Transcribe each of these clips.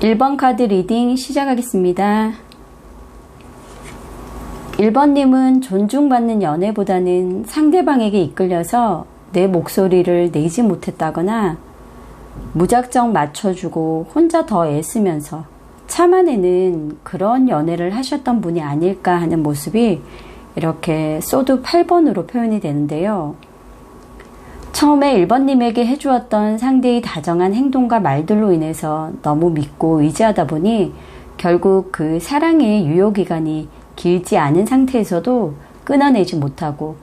1번 카드 리딩 시작하겠습니다. 1번님은 존중받는 연애보다는 상대방에게 이끌려서 내 목소리를 내지 못했다거나 무작정 맞춰주고 혼자 더 애쓰면서 참아내는 그런 연애를 하셨던 분이 아닐까 하는 모습이 이렇게 소드 8번으로 표현이 되는데요. 처음에 1번님에게 해주었던 상대의 다정한 행동과 말들로 인해서 너무 믿고 의지하다 보니 결국 그 사랑의 유효기간이 길지 않은 상태에서도 끊어내지 못하고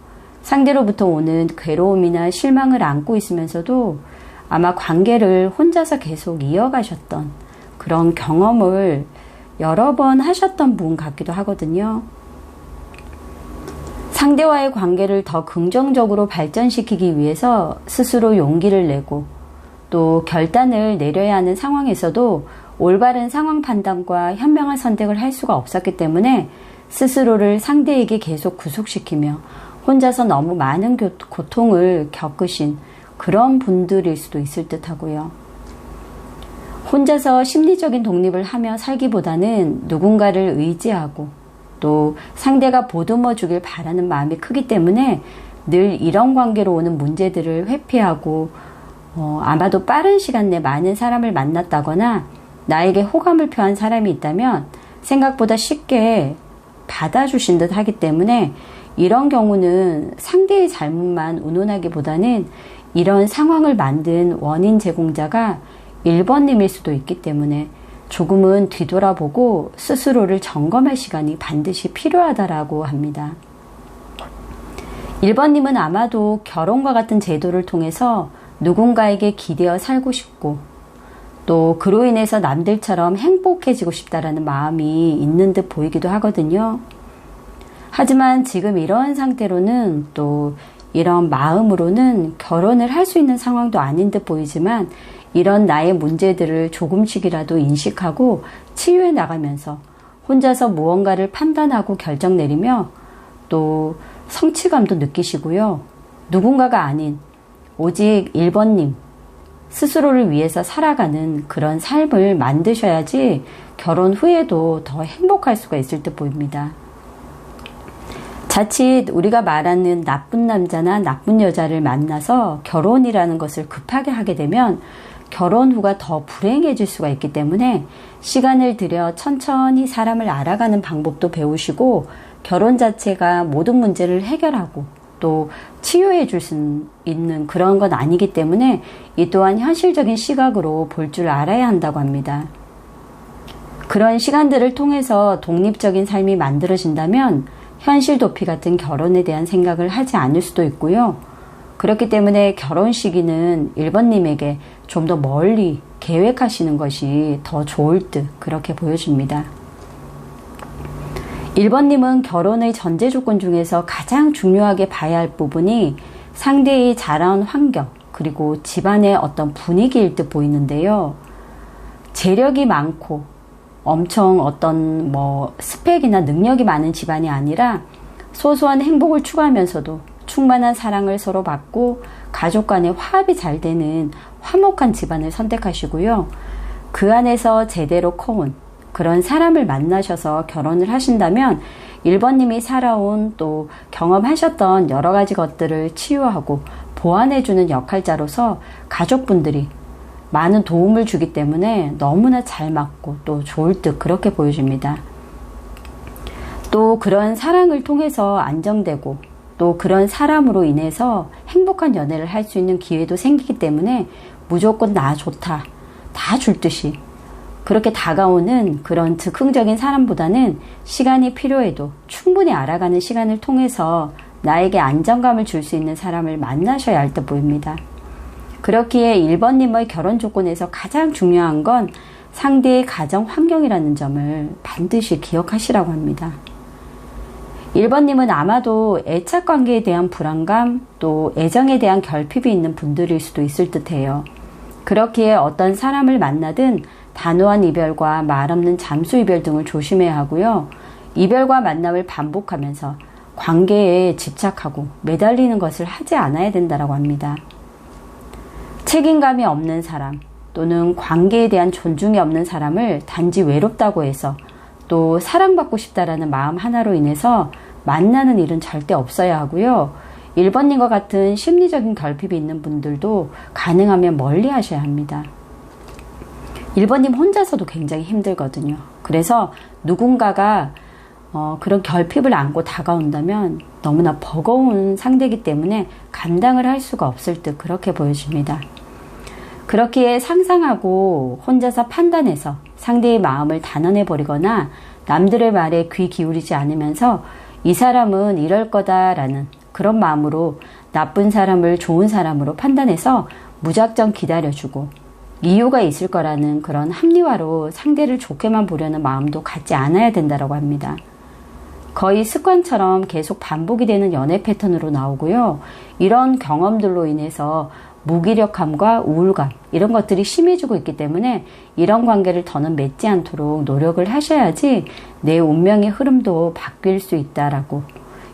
상대로부터 오는 괴로움이나 실망을 안고 있으면서도 아마 관계를 혼자서 계속 이어가셨던 그런 경험을 여러 번 하셨던 분 같기도 하거든요. 상대와의 관계를 더 긍정적으로 발전시키기 위해서 스스로 용기를 내고 또 결단을 내려야 하는 상황에서도 올바른 상황 판단과 현명한 선택을 할 수가 없었기 때문에 스스로를 상대에게 계속 구속시키며 혼자서 너무 많은 고통을 겪으신 그런 분들일 수도 있을 듯 하고요. 혼자서 심리적인 독립을 하며 살기보다는 누군가를 의지하고 또 상대가 보듬어 주길 바라는 마음이 크기 때문에 늘 이런 관계로 오는 문제들을 회피하고 아마도 빠른 시간 내 많은 사람을 만났다거나 나에게 호감을 표한 사람이 있다면 생각보다 쉽게 받아주신 듯 하기 때문에 이런 경우는 상대의 잘못만 운운하기보다는 이런 상황을 만든 원인 제공자가 1번님일 수도 있기 때문에 조금은 뒤돌아보고 스스로를 점검할 시간이 반드시 필요하다라고 합니다. 1번님은 아마도 결혼과 같은 제도를 통해서 누군가에게 기대어 살고 싶고 또 그로 인해서 남들처럼 행복해지고 싶다라는 마음이 있는 듯 보이기도 하거든요. 하지만 지금 이런 상태로는 또 이런 마음으로는 결혼을 할 수 있는 상황도 아닌 듯 보이지만 이런 나의 문제들을 조금씩이라도 인식하고 치유해 나가면서 혼자서 무언가를 판단하고 결정 내리며 또 성취감도 느끼시고요. 누군가가 아닌 오직 1번님 스스로를 위해서 살아가는 그런 삶을 만드셔야지 결혼 후에도 더 행복할 수가 있을 듯 보입니다. 자칫 우리가 말하는 나쁜 남자나 나쁜 여자를 만나서 결혼이라는 것을 급하게 하게 되면 결혼 후가 더 불행해질 수가 있기 때문에 시간을 들여 천천히 사람을 알아가는 방법도 배우시고 결혼 자체가 모든 문제를 해결하고 또 치유해 줄 수 있는 그런 건 아니기 때문에 이 또한 현실적인 시각으로 볼 줄 알아야 한다고 합니다. 그런 시간들을 통해서 독립적인 삶이 만들어진다면 현실 도피 같은 결혼에 대한 생각을 하지 않을 수도 있고요. 그렇기 때문에 결혼 시기는 1번님에게 좀 더 멀리 계획하시는 것이 더 좋을 듯 그렇게 보여집니다. 1번님은 결혼의 전제 조건 중에서 가장 중요하게 봐야 할 부분이 상대의 자라온 환경 그리고 집안의 어떤 분위기일 듯 보이는데요. 재력이 많고 엄청 어떤 스펙이나 능력이 많은 집안이 아니라 소소한 행복을 추구하면서도 충만한 사랑을 서로 받고 가족 간의 화합이 잘 되는 화목한 집안을 선택하시고요. 그 안에서 제대로 커온 그런 사람을 만나셔서 결혼을 하신다면 1번님이 살아온 또 경험하셨던 여러 가지 것들을 치유하고 보완해주는 역할자로서 가족분들이 많은 도움을 주기 때문에 너무나 잘 맞고 또 좋을 듯 그렇게 보여집니다. 또 그런 사랑을 통해서 안정되고 또 그런 사람으로 인해서 행복한 연애를 할 수 있는 기회도 생기기 때문에 무조건 나 좋다, 다 줄 듯이 그렇게 다가오는 그런 즉흥적인 사람보다는 시간이 필요해도 충분히 알아가는 시간을 통해서 나에게 안정감을 줄 수 있는 사람을 만나셔야 할 듯 보입니다. 그렇기에 1번님의 결혼 조건에서 가장 중요한 건 상대의 가정 환경이라는 점을 반드시 기억하시라고 합니다. 1번님은 아마도 애착 관계에 대한 불안감 또 애정에 대한 결핍이 있는 분들일 수도 있을 듯해요. 그렇기에 어떤 사람을 만나든 단호한 이별과 말없는 잠수 이별 등을 조심해야 하고요. 이별과 만남을 반복하면서 관계에 집착하고 매달리는 것을 하지 않아야 된다고 합니다. 책임감이 없는 사람, 또는 관계에 대한 존중이 없는 사람을 단지 외롭다고 해서 또 사랑받고 싶다라는 마음 하나로 인해서 만나는 일은 절대 없어야 하고요. 1번님과 같은 심리적인 결핍이 있는 분들도 가능하면 멀리 하셔야 합니다. 1번님 혼자서도 굉장히 힘들거든요. 그래서 누군가가 그런 결핍을 안고 다가온다면 너무나 버거운 상대이기 때문에 감당을 할 수가 없을 듯 그렇게 보여집니다. 그렇게 상상하고 혼자서 판단해서 상대의 마음을 단언해버리거나 남들의 말에 귀 기울이지 않으면서 이 사람은 이럴 거다라는 그런 마음으로 나쁜 사람을 좋은 사람으로 판단해서 무작정 기다려주고 이유가 있을 거라는 그런 합리화로 상대를 좋게만 보려는 마음도 갖지 않아야 된다고 합니다. 거의 습관처럼 계속 반복이 되는 연애 패턴으로 나오고요. 이런 경험들로 인해서 무기력함과 우울감 이런 것들이 심해지고 있기 때문에 이런 관계를 더는 맺지 않도록 노력을 하셔야지 내 운명의 흐름도 바뀔 수 있다라고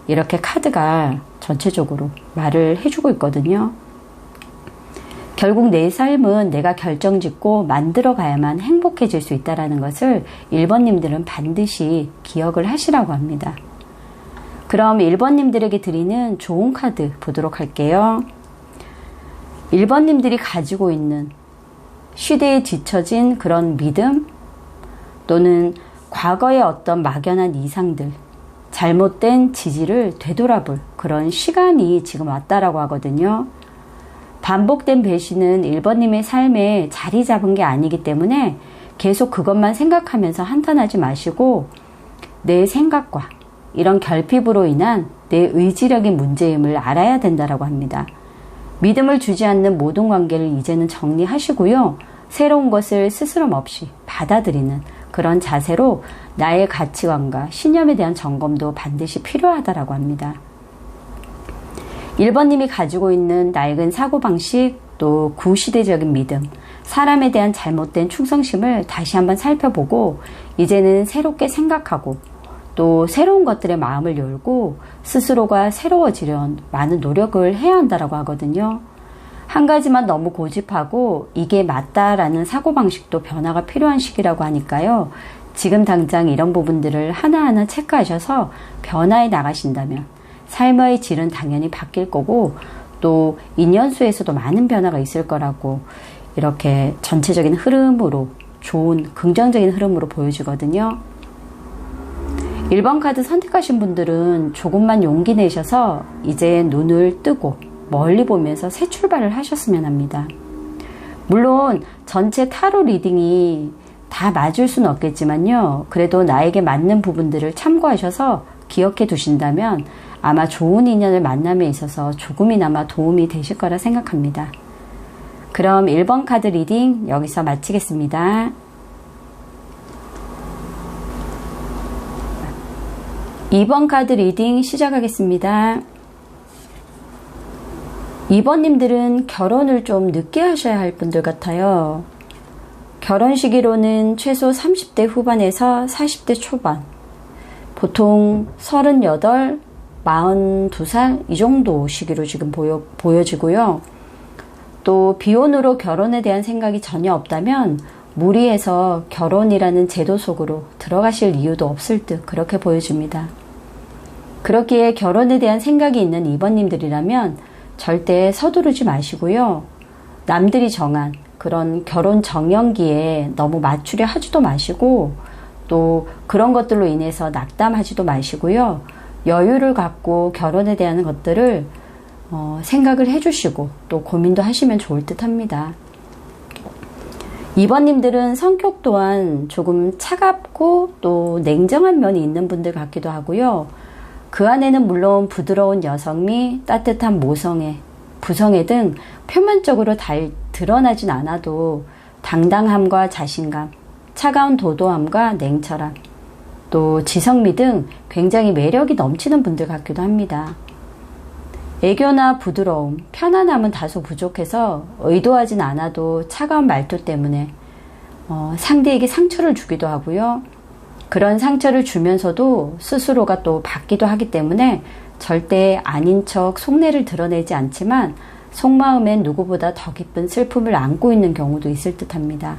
이렇게 카드가 전체적으로 말을 해주고 있거든요. 결국 내 삶은 내가 결정짓고 만들어가야만 행복해질 수 있다는 것을 1번님들은 반드시 기억을 하시라고 합니다. 그럼 1번님들에게 드리는 좋은 카드 보도록 할게요. 1번님들이 가지고 있는 시대에 뒤처진 그런 믿음 또는 과거의 어떤 막연한 이상들, 잘못된 지지를 되돌아볼 그런 시간이 지금 왔다라고 하거든요. 반복된 배신은 1번님의 삶에 자리 잡은 게 아니기 때문에 계속 그것만 생각하면서 한탄하지 마시고 내 생각과 이런 결핍으로 인한 내 의지력의 문제임을 알아야 된다라고 합니다. 믿음을 주지 않는 모든 관계를 이제는 정리하시고요. 새로운 것을 스스럼 없이 받아들이는 그런 자세로 나의 가치관과 신념에 대한 점검도 반드시 필요하다라고 합니다. 1번님이 가지고 있는 낡은 사고방식, 또 구시대적인 믿음, 사람에 대한 잘못된 충성심을 다시 한번 살펴보고 이제는 새롭게 생각하고 또 새로운 것들의 마음을 열고 스스로가 새로워지려는 많은 노력을 해야 한다고 하거든요. 한 가지만 너무 고집하고 이게 맞다라는 사고방식도 변화가 필요한 시기라고 하니까요. 지금 당장 이런 부분들을 하나하나 체크하셔서 변화해 나가신다면 삶의 질은 당연히 바뀔 거고 또 인연수에서도 많은 변화가 있을 거라고 이렇게 전체적인 흐름으로 좋은 긍정적인 흐름으로 보여지거든요. 1번 카드 선택하신 분들은 조금만 용기 내셔서 이제 눈을 뜨고 멀리 보면서 새 출발을 하셨으면 합니다. 물론 전체 타로 리딩이 다 맞을 수는 없겠지만요. 그래도 나에게 맞는 부분들을 참고하셔서 기억해 두신다면 아마 좋은 인연을 만남에 있어서 조금이나마 도움이 되실 거라 생각합니다. 그럼 1번 카드 리딩 여기서 마치겠습니다. 2번 카드 리딩 시작하겠습니다. 2번님들은 결혼을 좀 늦게 하셔야 할 분들 같아요. 결혼 시기로는 최소 30대 후반에서 40대 초반, 보통 38, 42살 이 정도 시기로 지금 보여지고요. 또 비혼으로 결혼에 대한 생각이 전혀 없다면 무리해서 결혼이라는 제도 속으로 들어가실 이유도 없을 듯 그렇게 보여집니다. 그렇기에 결혼에 대한 생각이 있는 2번님들이라면 절대 서두르지 마시고요. 남들이 정한 그런 결혼 정년기에 너무 맞추려 하지도 마시고 또 그런 것들로 인해서 낙담하지도 마시고요. 여유를 갖고 결혼에 대한 것들을 생각을 해주시고 또 고민도 하시면 좋을 듯 합니다. 2번님들은 성격 또한 조금 차갑고 또 냉정한 면이 있는 분들 같기도 하고요. 그 안에는 물론 부드러운 여성미, 따뜻한 모성애, 부성애 등 표면적으로 드러나진 않아도 당당함과 자신감, 차가운 도도함과 냉철함, 또 지성미 등 굉장히 매력이 넘치는 분들 같기도 합니다. 애교나 부드러움, 편안함은 다소 부족해서 의도하진 않아도 차가운 말투 때문에 상대에게 상처를 주기도 하고요. 그런 상처를 주면서도 스스로가 또 받기도 하기 때문에 절대 아닌 척 속내를 드러내지 않지만 속마음엔 누구보다 더 깊은 슬픔을 안고 있는 경우도 있을 듯합니다.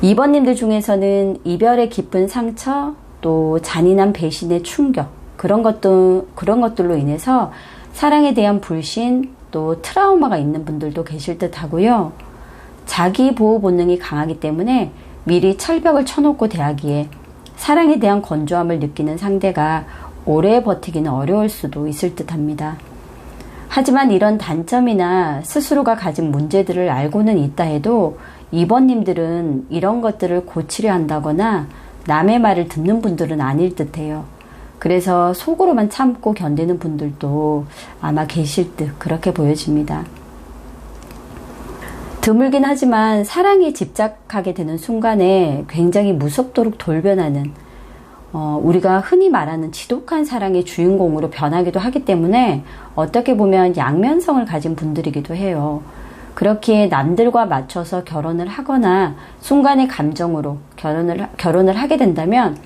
2번님들 중에서는 이별의 깊은 상처, 또 잔인한 배신의 충격, 그런 것들로 인해서 사랑에 대한 불신, 또 트라우마가 있는 분들도 계실 듯 하고요. 자기 보호 본능이 강하기 때문에 미리 철벽을 쳐놓고 대하기에 사랑에 대한 건조함을 느끼는 상대가 오래 버티기는 어려울 수도 있을 듯 합니다. 하지만 이런 단점이나 스스로가 가진 문제들을 알고는 있다 해도 2번님들은 이런 것들을 고치려 한다거나 남의 말을 듣는 분들은 아닐 듯해요. 그래서 속으로만 참고 견디는 분들도 아마 계실 듯 그렇게 보여집니다. 드물긴 하지만 사랑에 집착하게 되는 순간에 굉장히 무섭도록 돌변하는 우리가 흔히 말하는 지독한 사랑의 주인공으로 변하기도 하기 때문에 어떻게 보면 양면성을 가진 분들이기도 해요. 그렇기에 남들과 맞춰서 결혼을 하거나 순간의 감정으로 결혼을 하게 된다면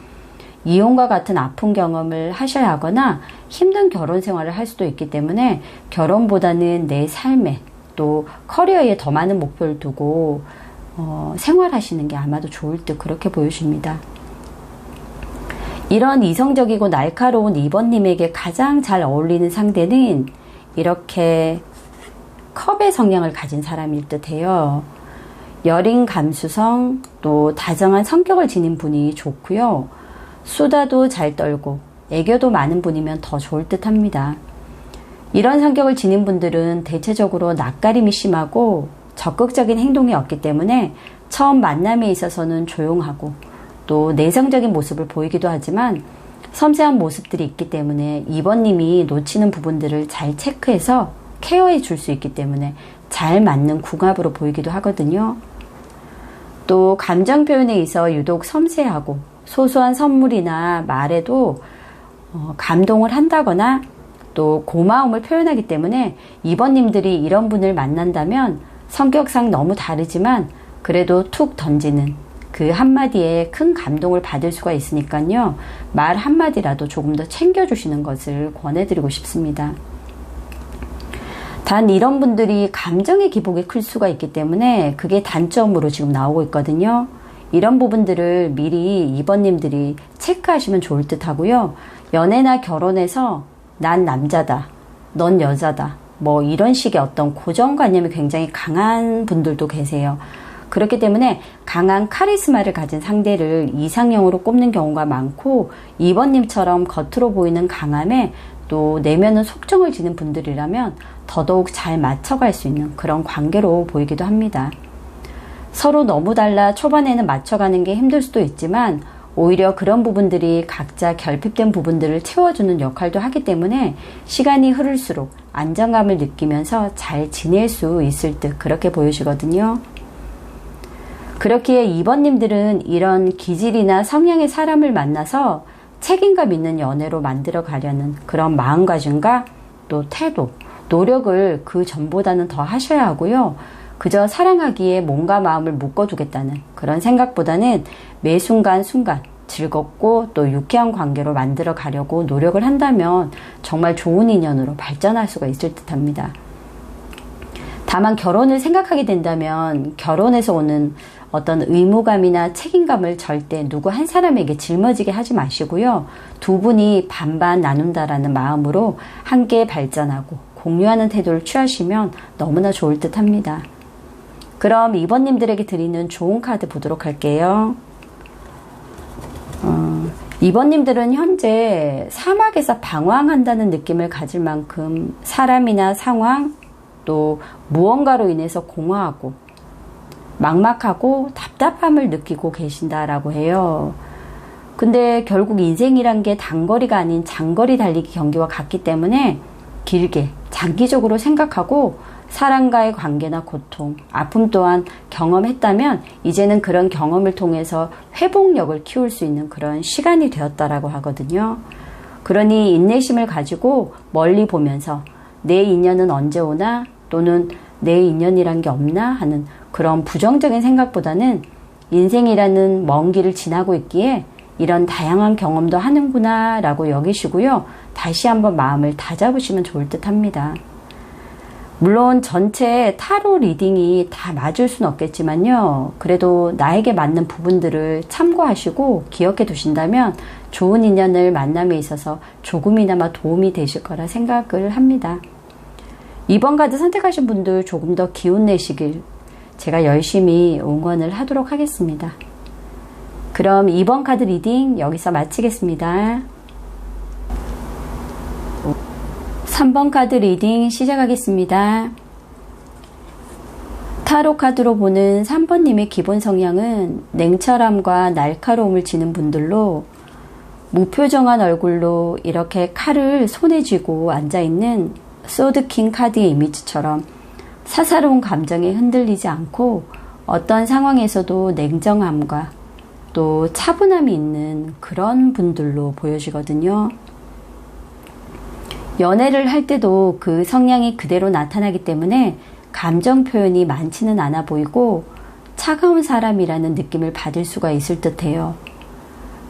이혼과 같은 아픈 경험을 하셔야 하거나 힘든 결혼 생활을 할 수도 있기 때문에 결혼보다는 내 삶에 또 커리어에 더 많은 목표를 두고 생활하시는 게 아마도 좋을 듯 그렇게 보여집니다. 이런 이성적이고 날카로운 2번님에게 가장 잘 어울리는 상대는 이렇게 컵의 성향을 가진 사람일 듯해요. 여린 감수성, 또 다정한 성격을 지닌 분이 좋고요. 수다도 잘 떨고 애교도 많은 분이면 더 좋을 듯합니다. 이런 성격을 지닌 분들은 대체적으로 낯가림이 심하고 적극적인 행동이 없기 때문에 처음 만남에 있어서는 조용하고 또 내성적인 모습을 보이기도 하지만 섬세한 모습들이 있기 때문에 2번님이 놓치는 부분들을 잘 체크해서 케어해 줄 수 있기 때문에 잘 맞는 궁합으로 보이기도 하거든요. 또 감정 표현에 있어 유독 섬세하고 소소한 선물이나 말에도 감동을 한다거나 또 고마움을 표현하기 때문에 2번님들이 이런 분을 만난다면 성격상 너무 다르지만 그래도 툭 던지는 그 한마디에 큰 감동을 받을 수가 있으니까요. 말 한마디라도 조금 더 챙겨주시는 것을 권해드리고 싶습니다. 단 이런 분들이 감정의 기복이 클 수가 있기 때문에 그게 단점으로 지금 나오고 있거든요. 이런 부분들을 미리 2번님들이 체크하시면 좋을 듯 하고요. 연애나 결혼에서 난 남자다, 넌 여자다, 뭐 이런 식의 어떤 고정관념이 굉장히 강한 분들도 계세요. 그렇기 때문에 강한 카리스마를 가진 상대를 이상형으로 꼽는 경우가 많고 2번님처럼 겉으로 보이는 강함에 또 내면은 속정을 지닌 분들이라면 더더욱 잘 맞춰갈 수 있는 그런 관계로 보이기도 합니다. 서로 너무 달라 초반에는 맞춰가는 게 힘들 수도 있지만 오히려 그런 부분들이 각자 결핍된 부분들을 채워주는 역할도 하기 때문에 시간이 흐를수록 안정감을 느끼면서 잘 지낼 수 있을 듯 그렇게 보이시거든요. 그렇기에 2번님들은 이런 기질이나 성향의 사람을 만나서 책임감 있는 연애로 만들어 가려는 그런 마음가짐과 또 태도, 노력을 그 전보다는 더 하셔야 하고요. 그저 사랑하기에 몸과 마음을 묶어두겠다는 그런 생각보다는 매 순간순간 즐겁고 또 유쾌한 관계로 만들어 가려고 노력을 한다면 정말 좋은 인연으로 발전할 수가 있을 듯합니다. 다만 결혼을 생각하게 된다면 결혼에서 오는 어떤 의무감이나 책임감을 절대 누구 한 사람에게 짊어지게 하지 마시고요. 두 분이 반반 나눈다라는 마음으로 함께 발전하고 공유하는 태도를 취하시면 너무나 좋을 듯 합니다. 그럼 2번님들에게 드리는 좋은 카드 보도록 할게요. 2번님들은 현재 사막에서 방황한다는 느낌을 가질 만큼 사람이나 상황 또 무언가로 인해서 공허하고 막막하고 답답함을 느끼고 계신다라고 해요. 근데 결국 인생이란 게 단거리가 아닌 장거리 달리기 경기와 같기 때문에 길게 장기적으로 생각하고 사람과의 관계나 고통, 아픔 또한 경험했다면 이제는 그런 경험을 통해서 회복력을 키울 수 있는 그런 시간이 되었다라고 하거든요. 그러니 인내심을 가지고 멀리 보면서 내 인연은 언제 오나 또는 내 인연이란 게 없나 하는 그런 부정적인 생각보다는 인생이라는 먼 길을 지나고 있기에 이런 다양한 경험도 하는구나 라고 여기시고요. 다시 한번 마음을 다잡으시면 좋을 듯 합니다. 물론 전체 타로 리딩이 다 맞을 수는 없겠지만요. 그래도 나에게 맞는 부분들을 참고하시고 기억해 두신다면 좋은 인연을 만남에 있어서 조금이나마 도움이 되실 거라 생각을 합니다. 2번 카드 선택하신 분들 조금 더 기운 내시길 제가 열심히 응원을 하도록 하겠습니다. 그럼 2번 카드 리딩 여기서 마치겠습니다. 3번 카드 리딩 시작하겠습니다. 타로 카드로 보는 3번님의 기본 성향은 냉철함과 날카로움을 지닌 분들로 무표정한 얼굴로 이렇게 칼을 손에 쥐고 앉아있는 소드킹 카드의 이미지처럼 사사로운 감정에 흔들리지 않고 어떤 상황에서도 냉정함과 또 차분함이 있는 그런 분들로 보여지거든요. 연애를 할 때도 그 성향이 그대로 나타나기 때문에 감정 표현이 많지는 않아 보이고 차가운 사람이라는 느낌을 받을 수가 있을 듯해요.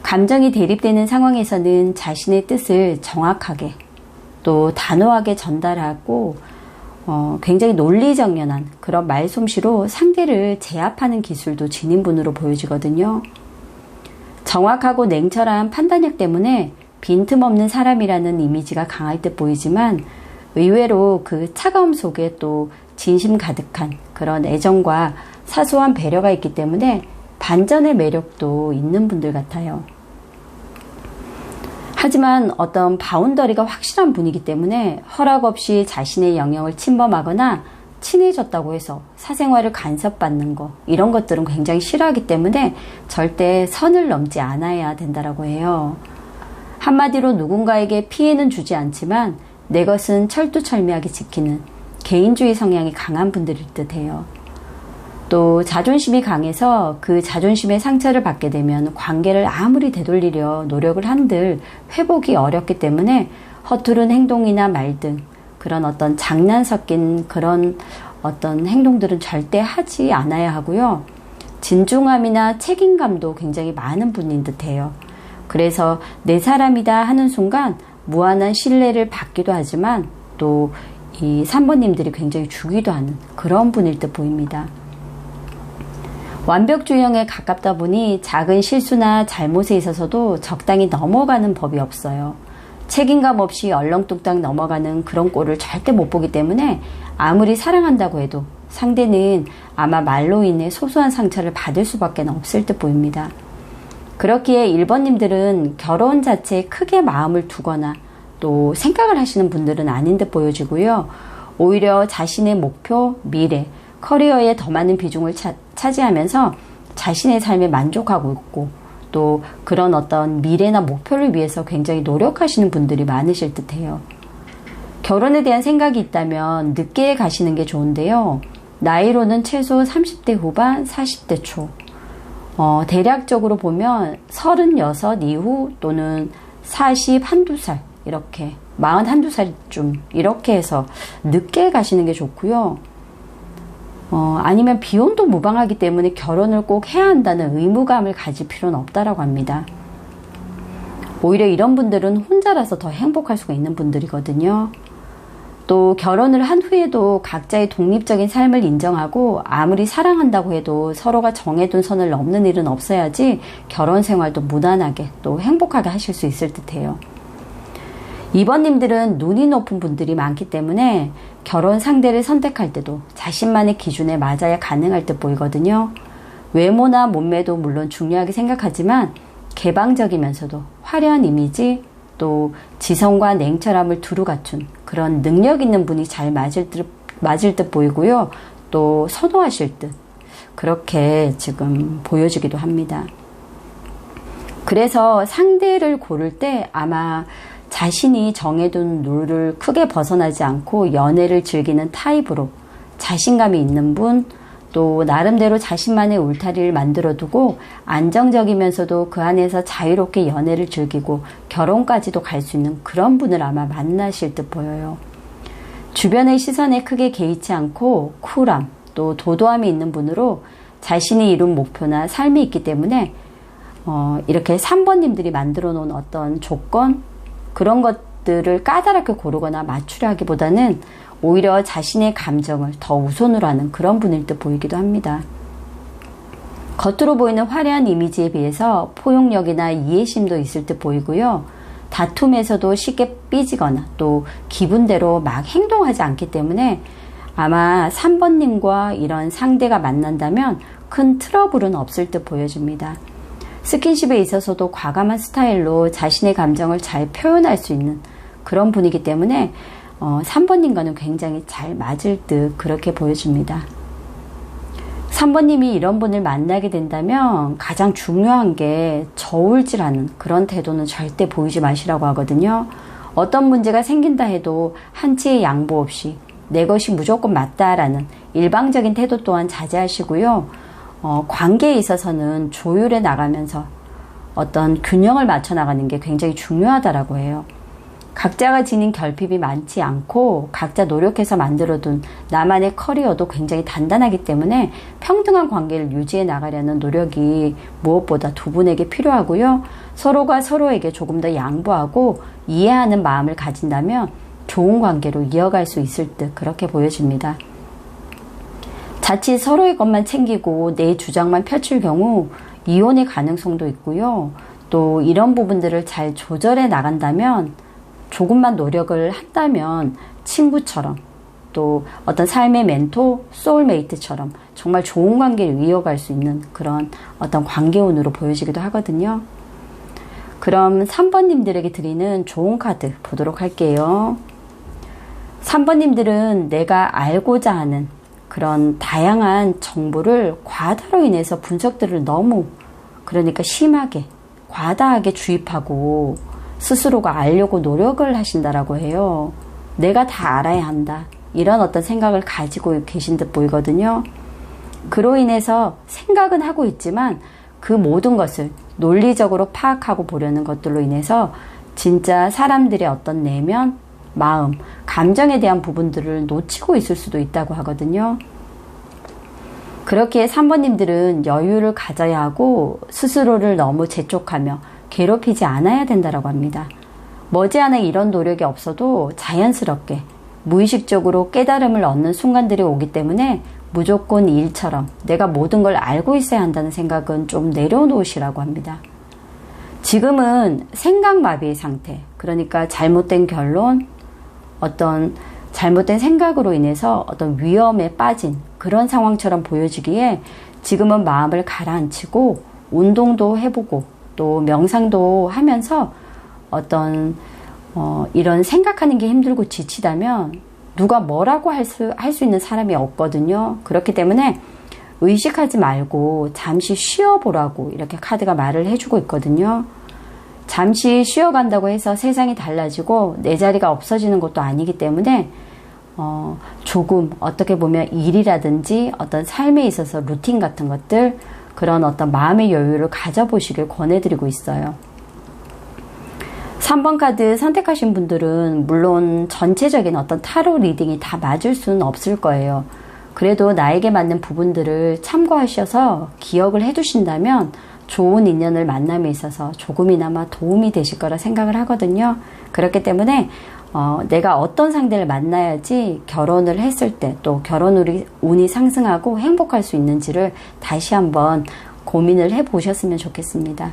감정이 대립되는 상황에서는 자신의 뜻을 정확하게 또 단호하게 전달하고 굉장히 논리정연한 그런 말솜씨로 상대를 제압하는 기술도 지닌 분으로 보여지거든요. 정확하고 냉철한 판단력 때문에 빈틈없는 사람이라는 이미지가 강할 듯 보이지만 의외로 그 차가움 속에 또 진심 가득한 그런 애정과 사소한 배려가 있기 때문에 반전의 매력도 있는 분들 같아요. 하지만 어떤 바운더리가 확실한 분이기 때문에 허락 없이 자신의 영역을 침범하거나 친해졌다고 해서 사생활을 간섭받는 거 이런 것들은 굉장히 싫어하기 때문에 절대 선을 넘지 않아야 된다고 해요. 한마디로 누군가에게 피해는 주지 않지만 내 것은 철두철미하게 지키는 개인주의 성향이 강한 분들일 듯해요. 또 자존심이 강해서 그 자존심의 상처를 받게 되면 관계를 아무리 되돌리려 노력을 한들 회복이 어렵기 때문에 허투른 행동이나 말 등 그런 어떤 장난 섞인 그런 어떤 행동들은 절대 하지 않아야 하고요. 진중함이나 책임감도 굉장히 많은 분인 듯해요. 그래서 내 사람이다 하는 순간 무한한 신뢰를 받기도 하지만 또 이 3번님들이 굉장히 주기도 하는 그런 분일 듯 보입니다. 완벽주의형에 가깝다 보니 작은 실수나 잘못에 있어서도 적당히 넘어가는 법이 없어요. 책임감 없이 얼렁뚱땅 넘어가는 그런 꼴을 절대 못 보기 때문에 아무리 사랑한다고 해도 상대는 아마 말로 인해 소소한 상처를 받을 수밖에 없을 듯 보입니다. 그렇기에 1번님들은 결혼 자체에 크게 마음을 두거나 또 생각을 하시는 분들은 아닌 듯 보여지고요. 오히려 자신의 목표, 미래, 커리어에 더 많은 비중을 차지하면서 자신의 삶에 만족하고 있고 또 그런 어떤 미래나 목표를 위해서 굉장히 노력하시는 분들이 많으실 듯해요. 결혼에 대한 생각이 있다면 늦게 가시는 게 좋은데요. 나이로는 최소 30대 후반, 40대 초. 대략적으로 보면 36 이후 또는 40 한두 살 이렇게 40 한두 살쯤 이렇게 해서 늦게 가시는 게 좋고요. 아니면 비혼도 무방하기 때문에 결혼을 꼭 해야 한다는 의무감을 가질 필요는 없다라고 합니다. 오히려 이런 분들은 혼자라서 더 행복할 수가 있는 분들이거든요. 또 결혼을 한 후에도 각자의 독립적인 삶을 인정하고 아무리 사랑한다고 해도 서로가 정해둔 선을 넘는 일은 없어야지 결혼 생활도 무난하게 또 행복하게 하실 수 있을 듯해요. 2번님들은 눈이 높은 분들이 많기 때문에 결혼 상대를 선택할 때도 자신만의 기준에 맞아야 가능할 듯 보이거든요. 외모나 몸매도 물론 중요하게 생각하지만 개방적이면서도 화려한 이미지 또 지성과 냉철함을 두루 갖춘 그런 능력 있는 분이 잘 맞을 듯 보이고요. 또 선호하실 듯 그렇게 지금 보여지기도 합니다. 그래서 상대를 고를 때 아마 자신이 정해둔 룰을 크게 벗어나지 않고 연애를 즐기는 타입으로 자신감이 있는 분, 또 나름대로 자신만의 울타리를 만들어두고 안정적이면서도 그 안에서 자유롭게 연애를 즐기고 결혼까지도 갈 수 있는 그런 분을 아마 만나실 듯 보여요. 주변의 시선에 크게 개의치 않고 쿨함, 또 도도함이 있는 분으로 자신이 이룬 목표나 삶이 있기 때문에 이렇게 3번님들이 만들어 놓은 어떤 조건, 그런 것들을 까다롭게 고르거나 맞추려 하기보다는 오히려 자신의 감정을 더 우선으로 하는 그런 분일 듯 보이기도 합니다. 겉으로 보이는 화려한 이미지에 비해서 포용력이나 이해심도 있을 듯 보이고요. 다툼에서도 쉽게 삐지거나 또 기분대로 막 행동하지 않기 때문에 아마 3번님과 이런 상대가 만난다면 큰 트러블은 없을 듯 보여집니다. 스킨십에 있어서도 과감한 스타일로 자신의 감정을 잘 표현할 수 있는 그런 분이기 때문에 3번님과는 굉장히 잘 맞을 듯 그렇게 보여집니다. 3번님이 이런 분을 만나게 된다면 가장 중요한 게 저울질하는 그런 태도는 절대 보이지 마시라고 하거든요. 어떤 문제가 생긴다 해도 한치의 양보 없이 내 것이 무조건 맞다라는 일방적인 태도 또한 자제하시고요. 관계에 있어서는 조율해 나가면서 어떤 균형을 맞춰 나가는 게 굉장히 중요하다라고 해요. 각자가 지닌 결핍이 많지 않고 각자 노력해서 만들어둔 나만의 커리어도 굉장히 단단하기 때문에 평등한 관계를 유지해 나가려는 노력이 무엇보다 두 분에게 필요하고요. 서로가 서로에게 조금 더 양보하고 이해하는 마음을 가진다면 좋은 관계로 이어갈 수 있을 듯 그렇게 보여집니다. 자칫 서로의 것만 챙기고 내 주장만 펼칠 경우 이혼의 가능성도 있고요. 또 이런 부분들을 잘 조절해 나간다면 조금만 노력을 한다면 친구처럼 또 어떤 삶의 멘토, 소울메이트처럼 정말 좋은 관계를 이어갈 수 있는 그런 어떤 관계운으로 보여지기도 하거든요. 그럼 3번님들에게 드리는 좋은 카드 보도록 할게요. 3번님들은 내가 알고자 하는 그런 다양한 정보를 과다로 인해서 분석들을 너무 그러니까 심하게 과다하게 주입하고 스스로가 알려고 노력을 하신다라고 해요. 내가 다 알아야 한다. 이런 어떤 생각을 가지고 계신 듯 보이거든요. 그로 인해서 생각은 하고 있지만 그 모든 것을 논리적으로 파악하고 보려는 것들로 인해서 진짜 사람들의 어떤 내면, 마음, 감정에 대한 부분들을 놓치고 있을 수도 있다고 하거든요. 그렇기에 3번님들은 여유를 가져야 하고 스스로를 너무 재촉하며 괴롭히지 않아야 된다고 합니다. 머지않아 이런 노력이 없어도 자연스럽게 무의식적으로 깨달음을 얻는 순간들이 오기 때문에 무조건 일처럼 내가 모든 걸 알고 있어야 한다는 생각은 좀 내려놓으시라고 합니다. 지금은 생각마비의 상태, 그러니까 잘못된 결론, 어떤 잘못된 생각으로 인해서 어떤 위험에 빠진 그런 상황처럼 보여지기에 지금은 마음을 가라앉히고 운동도 해보고 또 명상도 하면서 어떤 이런 생각하는 게 힘들고 지치다면 누가 뭐라고 할 수 있는 사람이 없거든요. 그렇기 때문에 의식하지 말고 잠시 쉬어보라고 이렇게 카드가 말을 해주고 있거든요. 잠시 쉬어간다고 해서 세상이 달라지고 내 자리가 없어지는 것도 아니기 때문에 조금 어떻게 보면 일이라든지 어떤 삶에 있어서 루틴 같은 것들 그런 어떤 마음의 여유를 가져보시길 권해드리고 있어요. 3번 카드 선택하신 분들은 물론 전체적인 어떤 타로 리딩이 다 맞을 수는 없을 거예요. 그래도 나에게 맞는 부분들을 참고하셔서 기억을 해두신다면 좋은 인연을 만남에 있어서 조금이나마 도움이 되실 거라 생각을 하거든요. 그렇기 때문에 내가 어떤 상대를 만나야지 결혼을 했을 때 또 결혼 운이 상승하고 행복할 수 있는지를 다시 한번 고민을 해보셨으면 좋겠습니다.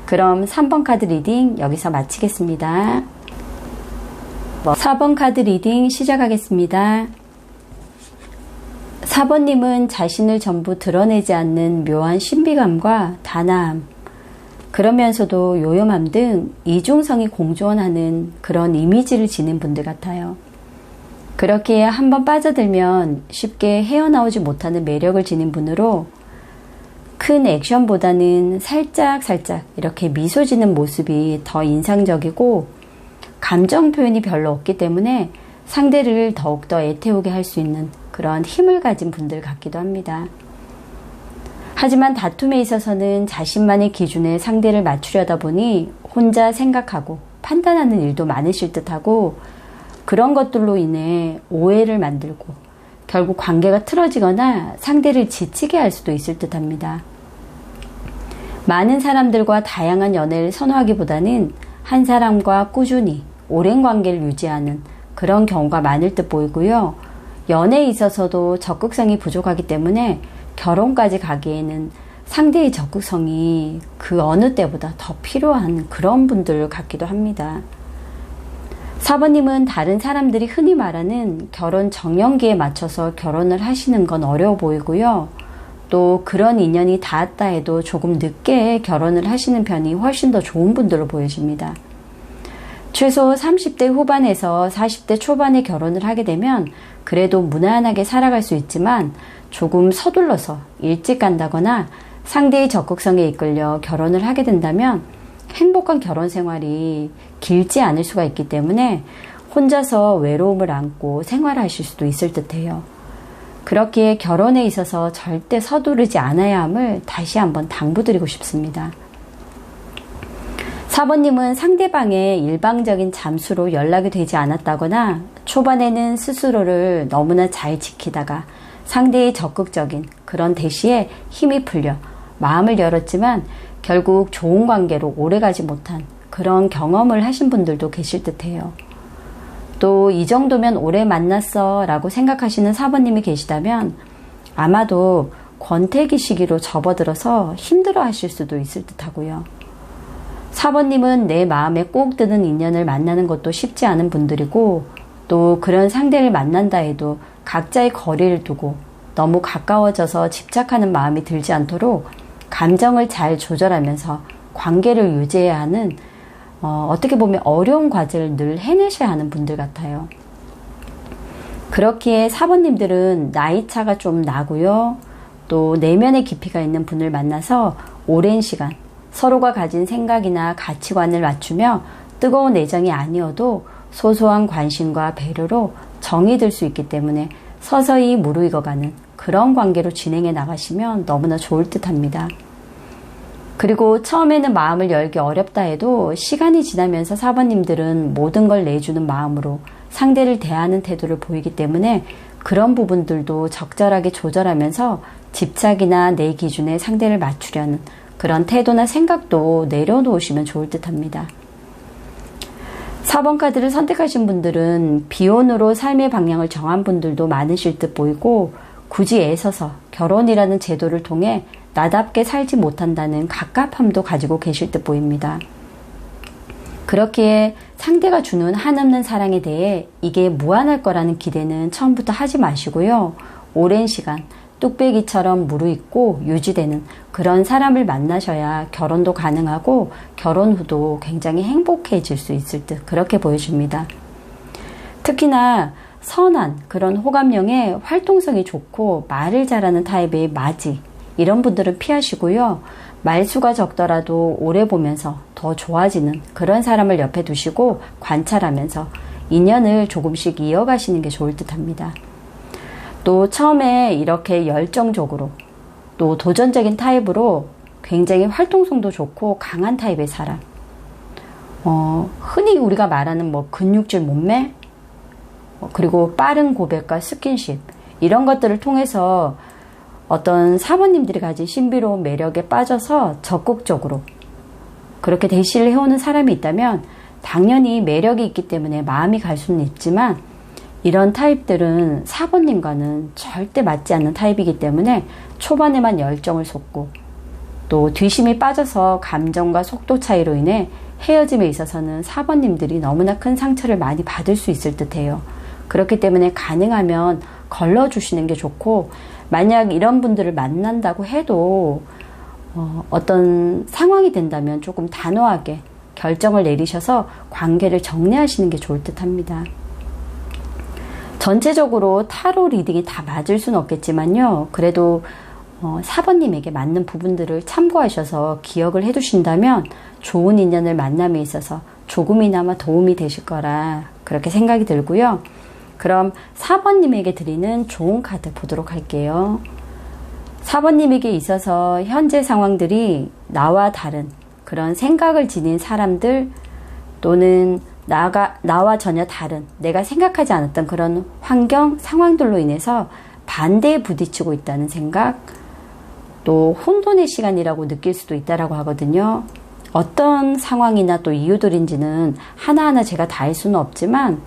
그럼 3번 카드 리딩 여기서 마치겠습니다. 4번 카드 리딩 시작하겠습니다. 4번님은 자신을 전부 드러내지 않는 묘한 신비감과 단아함, 그러면서도 요염함 등 이중성이 공존하는 그런 이미지를 지닌 분들 같아요. 그렇기에 한번 빠져들면 쉽게 헤어나오지 못하는 매력을 지닌 분으로 큰 액션보다는 살짝살짝 이렇게 미소 지는 모습이 더 인상적이고 감정 표현이 별로 없기 때문에 상대를 더욱더 애태우게 할 수 있는 그런 힘을 가진 분들 같기도 합니다. 하지만 다툼에 있어서는 자신만의 기준에 상대를 맞추려다 보니 혼자 생각하고 판단하는 일도 많으실 듯하고 그런 것들로 인해 오해를 만들고 결국 관계가 틀어지거나 상대를 지치게 할 수도 있을 듯합니다. 많은 사람들과 다양한 연애를 선호하기보다는 한 사람과 꾸준히 오랜 관계를 유지하는 그런 경우가 많을 듯 보이고요. 연애에 있어서도 적극성이 부족하기 때문에 결혼까지 가기에는 상대의 적극성이 그 어느 때보다 더 필요한 그런 분들 같기도 합니다. 4번님은 다른 사람들이 흔히 말하는 결혼 정년기에 맞춰서 결혼을 하시는 건 어려워 보이고요. 또 그런 인연이 닿았다 해도 조금 늦게 결혼을 하시는 편이 훨씬 더 좋은 분들로 보여집니다. 최소 30대 후반에서 40대 초반에 결혼을 하게 되면 그래도 무난하게 살아갈 수 있지만 조금 서둘러서 일찍 간다거나 상대의 적극성에 이끌려 결혼을 하게 된다면 행복한 결혼 생활이 길지 않을 수가 있기 때문에 혼자서 외로움을 안고 생활하실 수도 있을 듯해요. 그렇기에 결혼에 있어서 절대 서두르지 않아야 함을 다시 한번 당부드리고 싶습니다. 4번님은 상대방의 일방적인 잠수로 연락이 되지 않았다거나 초반에는 스스로를 너무나 잘 지키다가 상대의 적극적인 그런 대시에 힘이 풀려 마음을 열었지만 결국 좋은 관계로 오래가지 못한 그런 경험을 하신 분들도 계실 듯해요. 또 이 정도면 오래 만났어 라고 생각하시는 4번님이 계시다면 아마도 권태기 시기로 접어들어서 힘들어 하실 수도 있을 듯하고요. 4번님은 내 마음에 꼭 드는 인연을 만나는 것도 쉽지 않은 분들이고 또 그런 상대를 만난다 해도 각자의 거리를 두고 너무 가까워져서 집착하는 마음이 들지 않도록 감정을 잘 조절하면서 관계를 유지해야 하는 어떻게 보면 어려운 과제를 늘 해내셔야 하는 분들 같아요. 그렇기에 4번님들은 나이 차가 좀 나고요. 또 내면의 깊이가 있는 분을 만나서 오랜 시간 서로가 가진 생각이나 가치관을 맞추며 뜨거운 애정이 아니어도 소소한 관심과 배려로 정이 들 수 있기 때문에 서서히 무르익어가는 그런 관계로 진행해 나가시면 너무나 좋을 듯합니다. 그리고 처음에는 마음을 열기 어렵다 해도 시간이 지나면서 4번님들은 모든 걸 내주는 마음으로 상대를 대하는 태도를 보이기 때문에 그런 부분들도 적절하게 조절하면서 집착이나 내 기준에 상대를 맞추려는 그런 태도나 생각도 내려놓으시면 좋을 듯합니다. 4번 카드를 선택하신 분들은 비혼으로 삶의 방향을 정한 분들도 많으실 듯 보이고 굳이 애써서 결혼이라는 제도를 통해 나답게 살지 못한다는 갑갑함도 가지고 계실 듯 보입니다. 그렇기에 상대가 주는 한없는 사랑에 대해 이게 무한할 거라는 기대는 처음부터 하지 마시고요. 오랜 시간 뚝배기처럼 무르익고 유지되는 그런 사람을 만나셔야 결혼도 가능하고 결혼 후도 굉장히 행복해질 수 있을 듯 그렇게 보여집니다. 특히나 선한 그런 호감형의 활동성이 좋고 말을 잘하는 타입의 맞이 이런 분들은 피하시고요. 말수가 적더라도 오래 보면서 더 좋아지는 그런 사람을 옆에 두시고 관찰하면서 인연을 조금씩 이어가시는 게 좋을 듯합니다. 또 처음에 이렇게 열정적으로 또 도전적인 타입으로 굉장히 활동성도 좋고 강한 타입의 사람 흔히 우리가 말하는 근육질 몸매 그리고 빠른 고백과 스킨십 이런 것들을 통해서 어떤 사모님들이 가진 신비로운 매력에 빠져서 적극적으로 그렇게 대시를 해오는 사람이 있다면 당연히 매력이 있기 때문에 마음이 갈 수는 있지만 이런 타입들은 4번님과는 절대 맞지 않는 타입이기 때문에 초반에만 열정을 쏟고 또 뒤심이 빠져서 감정과 속도 차이로 인해 헤어짐에 있어서는 4번님들이 너무나 큰 상처를 많이 받을 수 있을 듯해요. 그렇기 때문에 가능하면 걸러주시는 게 좋고 만약 이런 분들을 만난다고 해도 어떤 상황이 된다면 조금 단호하게 결정을 내리셔서 관계를 정리하시는 게 좋을 듯합니다. 전체적으로 타로 리딩이 다 맞을 수는 없겠지만요. 그래도 4번님에게 맞는 부분들을 참고하셔서 기억을 해두신다면 좋은 인연을 만남에 있어서 조금이나마 도움이 되실 거라 그렇게 생각이 들고요. 그럼 4번님에게 드리는 좋은 카드 보도록 할게요. 4번님에게 있어서 현재 상황들이 나와 다른 그런 생각을 지닌 사람들 또는 나와 전혀 다른 내가 생각하지 않았던 그런 환경, 상황들로 인해서 반대에 부딪히고 있다는 생각 또 혼돈의 시간이라고 느낄 수도 있다라고 하거든요. 어떤 상황이나 또 이유들인지는 하나하나 제가 다 알 수는 없지만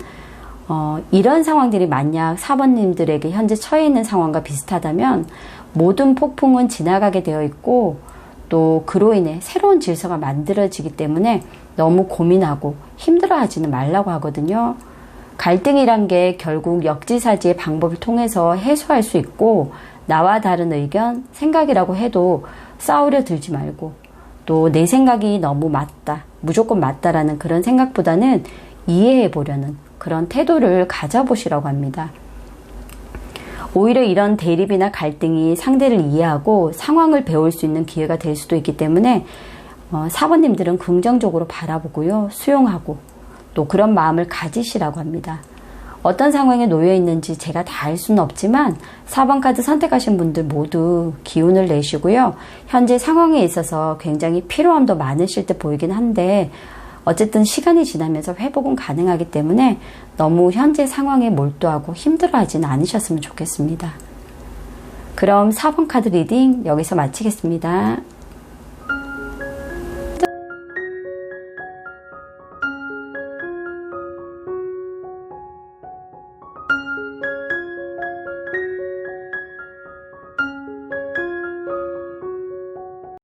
이런 상황들이 만약 4번님들에게 현재 처해 있는 상황과 비슷하다면 모든 폭풍은 지나가게 되어 있고 또 그로 인해 새로운 질서가 만들어지기 때문에 너무 고민하고 힘들어하지는 말라고 하거든요. 갈등이란 게 결국 역지사지의 방법을 통해서 해소할 수 있고 나와 다른 의견, 생각이라고 해도 싸우려 들지 말고 또 내 생각이 너무 맞다, 무조건 맞다라는 그런 생각보다는 이해해 보려는 그런 태도를 가져보시라고 합니다. 오히려 이런 대립이나 갈등이 상대를 이해하고 상황을 배울 수 있는 기회가 될 수도 있기 때문에 4번님들은 긍정적으로 바라보고요. 수용하고 또 그런 마음을 가지시라고 합니다. 어떤 상황에 놓여 있는지 제가 다 알 수는 없지만 4번 카드 선택하신 분들 모두 기운을 내시고요. 현재 상황에 있어서 굉장히 피로함도 많으실 때 보이긴 한데 어쨌든 시간이 지나면서 회복은 가능하기 때문에 너무 현재 상황에 몰두하고 힘들어하지는 않으셨으면 좋겠습니다. 그럼 4번 카드 리딩 여기서 마치겠습니다.